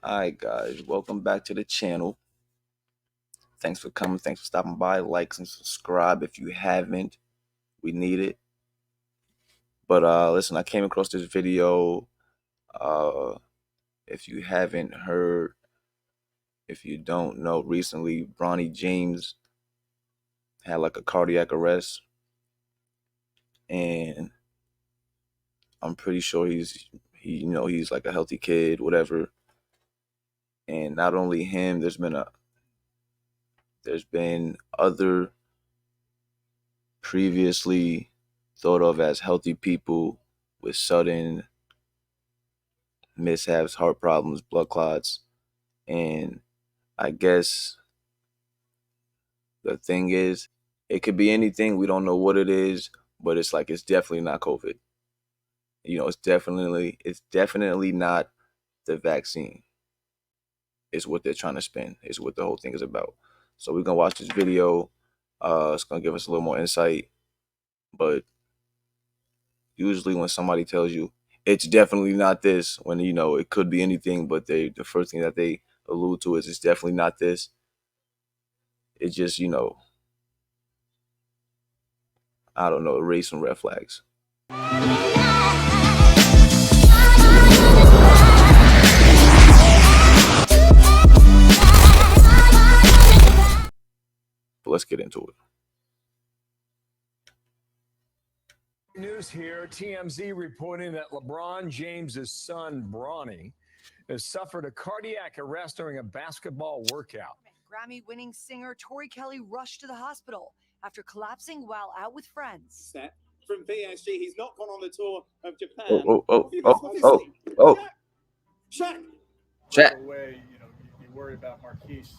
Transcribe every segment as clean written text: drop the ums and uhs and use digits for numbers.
Alright guys, welcome back to the channel. Thanks for coming, thanks for stopping by. Like and subscribe if you haven't. We need it. But listen, I came across this video. If you haven't heard, if you don't know, recently Bronny James had like a cardiac arrest, and I'm pretty sure he's like a healthy kid, whatever. And not only him, there's been other previously thought of as healthy people with sudden mishaps, heart problems, blood clots. And I guess the thing is, it could be anything. We don't know what it is, but it's definitely not COVID. It's definitely not the vaccine. It's what they're trying to spin. It's what the whole thing is about. So we're gonna watch this video. It's gonna give us a little more insight. But usually when somebody tells you it's definitely not this, when it could be anything, but the first thing that they allude to is it's definitely not this. It just, I don't know, raise some red flags. But let's get into it. News here, TMZ reporting that LeBron James's son, Bronny, has suffered a cardiac arrest during a basketball workout. Grammy-winning singer Tori Kelly rushed to the hospital after collapsing while out with friends. From PSG, he's not gone on the tour of Japan. Shaq. Way, you worry about Marquise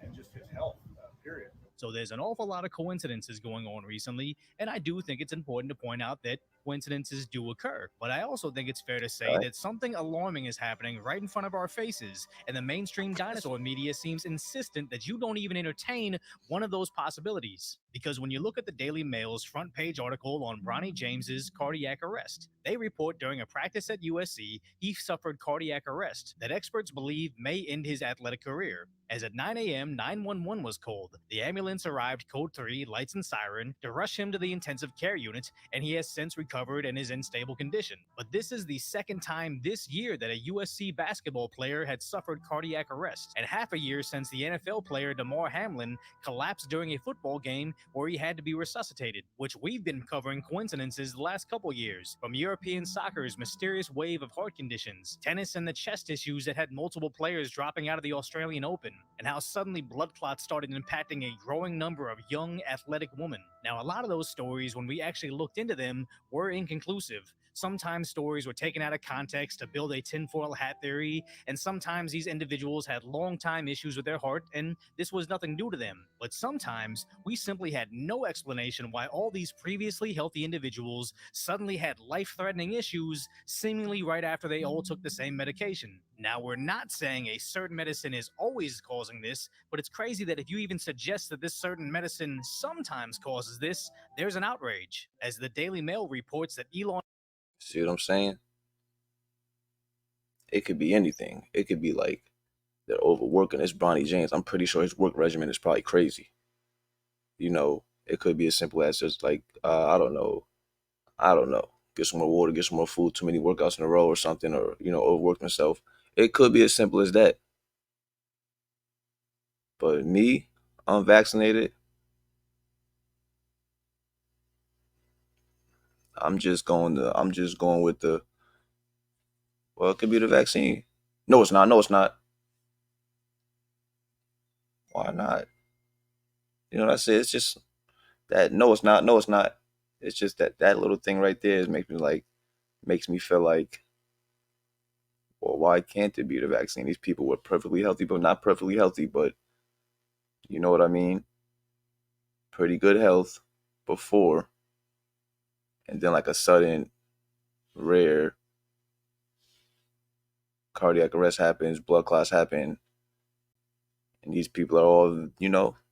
and just his health, period. So there's an awful lot of coincidences going on recently, and I do think it's important to point out that coincidences do occur. But I also think it's fair to say that something alarming is happening right in front of our faces, and the mainstream dinosaur media seems insistent that you don't even entertain one of those possibilities. Because when you look at the Daily Mail's front page article on Bronny James's cardiac arrest, they report during a practice at USC, he suffered cardiac arrest that experts believe may end his athletic career. As at 9 a.m., 911 was called. The ambulance arrived code 3, lights and siren, to rush him to the intensive care unit, and he has since recovered and is in stable condition. But this is the second time this year that a USC basketball player had suffered cardiac arrest, and half a year since the NFL player Damar Hamlin collapsed during a football game where he had to be resuscitated, which we've been covering coincidences the last couple years, from European soccer's mysterious wave of heart conditions, tennis and the chest issues that had multiple players dropping out of the Australian Open, and how suddenly blood clots started impacting a growing number of young athletic women. Now, a lot of those stories, when we actually looked into them, were inconclusive. Sometimes stories were taken out of context to build a tinfoil hat theory, and sometimes these individuals had long-time issues with their heart, and this was nothing new to them. But sometimes we simply had no explanation why all these previously healthy individuals suddenly had life-threatening issues, seemingly right after they all took the same medication. Now, we're not saying a certain medicine is always causing this, but it's crazy that if you even suggest that this certain medicine sometimes causes this, there's an outrage. As the Daily Mail reports that Elon... See what I'm saying? It could be anything. It could be like they're overworking. It's Bronny James. I'm pretty sure his work regimen is probably crazy. It could be as simple as just like, I don't know. Get some more water, get some more food, too many workouts in a row or something, or, overworked himself. It could be as simple as that. But me, unvaccinated, I'm just going with the, well, it could be the vaccine. No, it's not. No, it's not. Why not? That's it. It's just that, no, it's not. No, it's not. It's just that little thing right there makes me feel like, well, why can't it be the vaccine? These people were perfectly healthy, but not perfectly healthy, but you know what I mean? Pretty good health before, and then like a sudden, rare cardiac arrest happens, blood clots happen, and these people are all,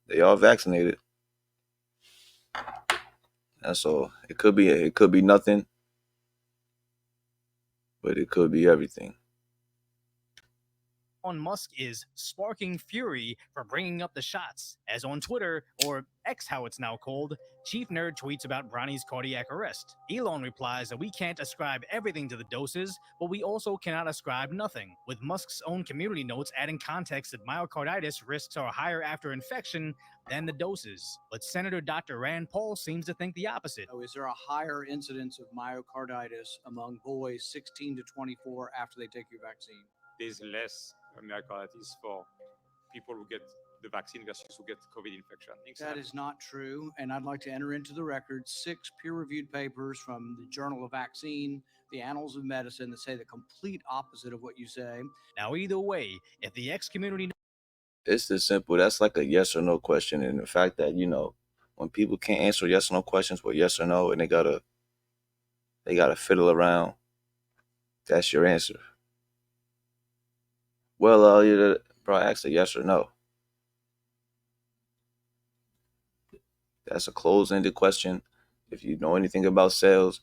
they all vaccinated. That's all. It could be nothing, but it could be everything. on Musk is sparking fury for bringing up the shots, as on Twitter, or X how it's now called, Chief Nerd tweets about Bronny's cardiac arrest. Elon replies that we can't ascribe everything to the doses, but we also cannot ascribe nothing, with Musk's own community notes adding context that myocarditis risks are higher after infection than the doses. But Senator Dr. Rand Paul seems to think the opposite. So is there a higher incidence of myocarditis among boys 16 to 24 after they take your vaccine? There's less myocarditis for people who get the vaccine versus who get COVID infection. That is not true, and I'd like to enter into the record 6 peer-reviewed papers from the Journal of Vaccine, the Annals of Medicine, that say the complete opposite of what you say. Now, either way, if the X community... It's this simple. That's like a yes or no question. And the fact that, when people can't answer yes or no questions with yes or no, and they gotta fiddle around, that's your answer. Well, bro, I asked a yes or no. That's a closed-ended question. If you know anything about sales,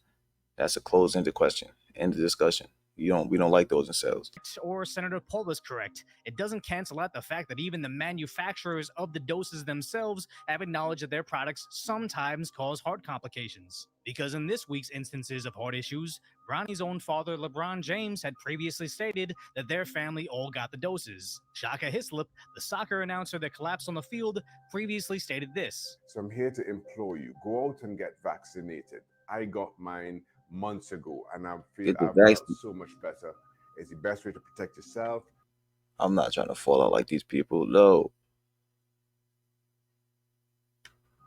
that's a closed-ended question. End of discussion. We don't like those in sales. Or Senator Paul is correct. It doesn't cancel out the fact that even the manufacturers of the doses themselves have acknowledged that their products sometimes cause heart complications. Because in this week's instances of heart issues, Bronny's own father, LeBron James, had previously stated that their family all got the doses. Shaka Hislop, the soccer announcer that collapsed on the field, previously stated this. So I'm here to implore you, go out and get vaccinated. I got mine months ago, and I feel I've felt so much better. It's the best way to protect yourself. I'm not trying to fall out like these people. No.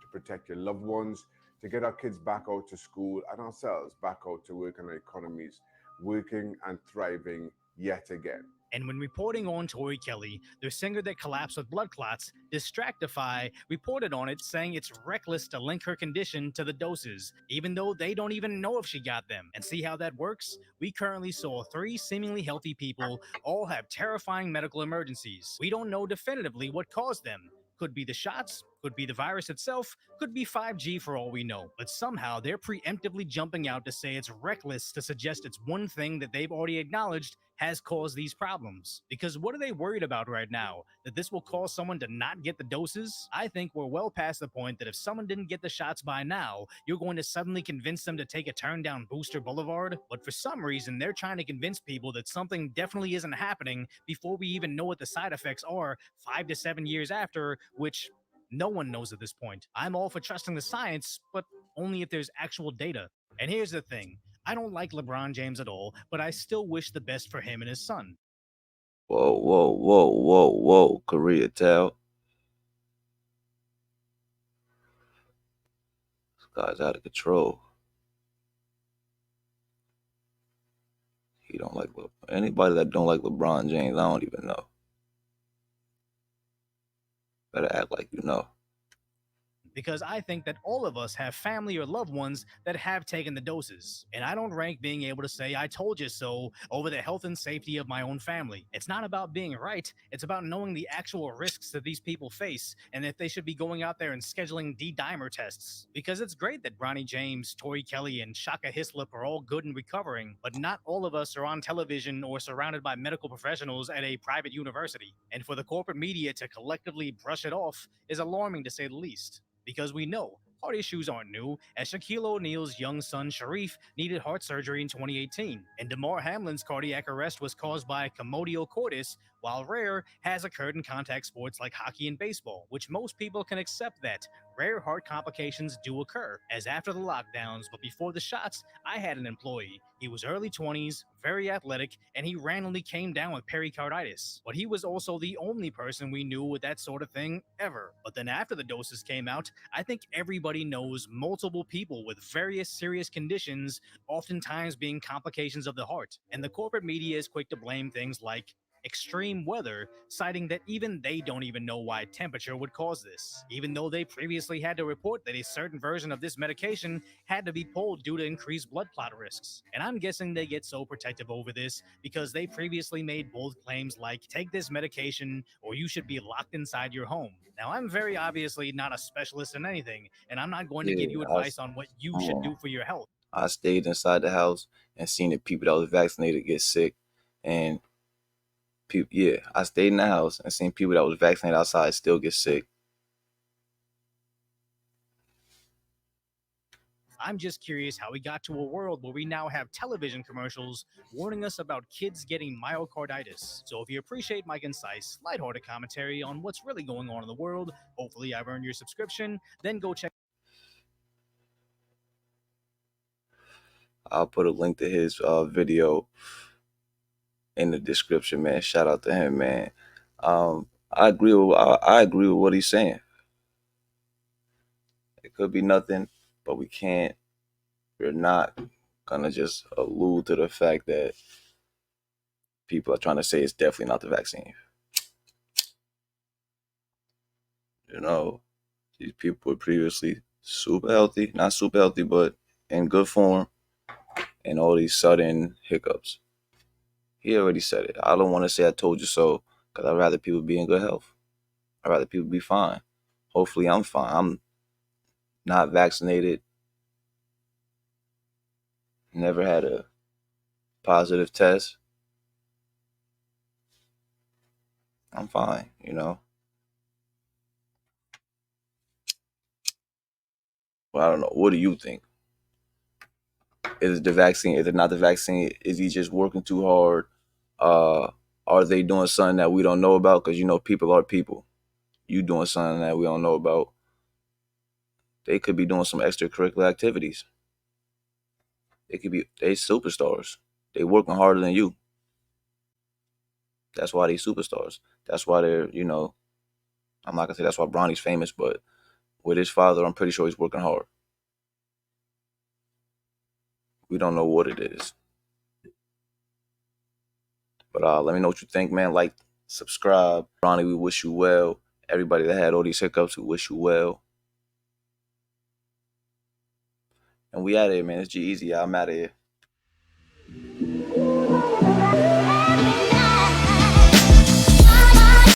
To protect your loved ones, to get our kids back out to school and ourselves back out to work, and our economies working and thriving yet again. And when reporting on Tori Kelly, the singer that collapsed with blood clots, Distractify reported on it, saying it's reckless to link her condition to the doses, even though they don't even know if she got them. And see how that works? We currently saw 3 seemingly healthy people all have terrifying medical emergencies. We don't know definitively what caused them. Could be the shots, could be the virus itself, could be 5G for all we know. But somehow they're preemptively jumping out to say it's reckless to suggest it's one thing that they've already acknowledged has caused these problems. Because what are they worried about right now? That this will cause someone to not get the doses? I think we're well past the point that if someone didn't get the shots by now, you're going to suddenly convince them to take a turn down Booster Boulevard. But for some reason, they're trying to convince people that something definitely isn't happening before we even know what the side effects are 5 to 7 years after, which no one knows at this point. I'm all for trusting the science, but only if there's actual data. And here's the thing. I don't like LeBron James at all, but I still wish the best for him and his son. Whoa, Koreatown. This guy's out of control. He don't like anybody that don't like LeBron James. I don't even know. Better act like you know. Because I think that all of us have family or loved ones that have taken the doses. And I don't rank being able to say, I told you so, over the health and safety of my own family. It's not about being right. It's about knowing the actual risks that these people face and if they should be going out there and scheduling D-dimer tests. Because it's great that Bronny James, Tori Kelly, and Shaka Hislop are all good and recovering, but not all of us are on television or surrounded by medical professionals at a private university. And for the corporate media to collectively brush it off is alarming, to say the least. Because we know heart issues aren't new, as Shaquille O'Neal's young son Sharif needed heart surgery in 2018, and DeMar Hamlin's cardiac arrest was caused by commotio cordis, while rare has occurred in contact sports like hockey and baseball, which most people can accept that rare heart complications do occur, as after the lockdowns, but before the shots, I had an employee. He was early 20s, very athletic, and he randomly came down with pericarditis. But he was also the only person we knew with that sort of thing ever. But then after the doses came out, I think everybody knows multiple people with various serious conditions, oftentimes being complications of the heart. And the corporate media is quick to blame things like extreme weather, citing that even they don't even know why temperature would cause this, even though they previously had to report that a certain version of this medication had to be pulled due to increased blood clot risks. And I'm guessing they get so protective over this because they previously made bold claims like, take this medication or you should be locked inside your home. Now, I'm very obviously not a specialist in anything, and I'm not going to give you advice on what you should do for your health. I stayed inside the house and seen the people that was vaccinated get sick, and people. Yeah, I stayed in the house and seen people that was vaccinated outside still get sick. I'm just curious how we got to a world where we now have television commercials warning us about kids getting myocarditis. So if you appreciate my concise, lighthearted commentary on what's really going on in the world, hopefully I've earned your subscription, then go check. I'll put a link to his video in the description, man. Shout out to him, man. I agree with what he's saying. It could be nothing, but we're not gonna just allude to the fact that people are trying to say it's definitely not the vaccine. You know, these people were previously super healthy, not super healthy, but in good form, and all these sudden hiccups. He already said it. I don't want to say I told you so, because I'd rather people be in good health. I'd rather people be fine. Hopefully I'm fine. I'm not vaccinated. Never had a positive test. I'm fine, you know. Well, I don't know. What do you think? Is it the vaccine? Is it not the vaccine? Is he just working too hard? Uh, are they doing something that we don't know about? Because, you know, people are people. You doing something that we don't know about. They could be doing some extracurricular activities. They superstars. They working harder than you. That's why they superstars. That's why they're, you know, I'm not gonna say that's why Bronny's famous, but with his father, I'm pretty sure he's working hard. We don't know what it is. But let me know what you think, man. Like, subscribe. Bronny, we wish you well. Everybody that had all these hiccups, we wish you well. And we out of here, man. It's G Easy. I'm out of here.